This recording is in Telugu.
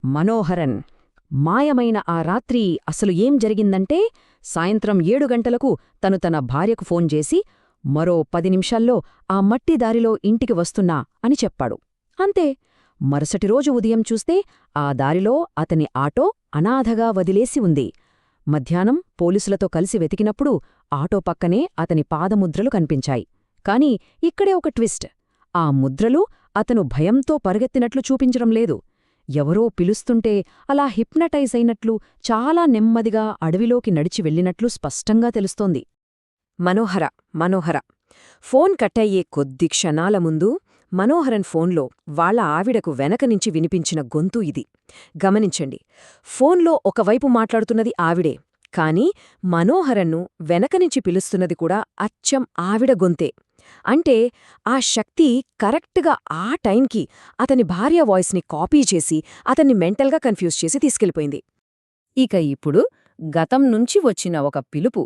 మనోహరన్ మాయమైన ఆ రాత్రి అసలు ఏం జరిగిందంటే సాయంత్రం 7 గంటలకు తన భార్యకు ఫోన్ చేసి మరో 10 నిమిషాల్లో ఆ మట్టి దారిలో ఇంటికి వస్తున్నా అని చెప్పాడు. అంతే. మరుసటి రోజు ఉదయం చూస్తే ఆ దారిలో అతని ఆటో అనాథగా వదిలేసి ఉంది. మధ్యాహ్నం పోలీసులతో కలిసి వెతికినప్పుడు ఆటో పక్కనే అతని పాదముద్రలు కనిపించాయి. కాని ఇక్కడే ఒక ట్విస్ట్. ఆ ముద్రలు అతను భయంతో పరుగెత్తినట్లు చూపించడం లేదు. ఎవరో పిలుస్తుంటే అలా హిప్నటైజ్ అయినట్లు చాలా నెమ్మదిగా అడవిలోకి నడిచి వెళ్ళినట్లు స్పష్టంగా తెలుస్తోంది. మనోహర ఫోన్ కట్టయ్యే కొద్ది క్షణాల ముందు మనోహరన్ ఫోన్లో వాళ్ల ఆవిడకు వెనకనించి వినిపించిన గొంతు ఇది. గమనించండి, ఫోన్లో ఒకవైపు మాట్లాడుతున్నది ఆవిడే, కాని మనోహరన్ను వెనకనించి పిలుస్తున్నది కూడా అచ్చం ఆవిడ గొంతే. అంటే ఆ శక్తి కరెక్ట్గా ఆ టైంకి అతని భార్య వాయిస్ని కాపీ చేసి అతన్ని మెంటల్గా కన్ఫ్యూజ్ చేసి తీసుకెళ్ళిపోయింది. ఇక ఇప్పుడు గతం నుంచి వచ్చిన ఒక పిలుపు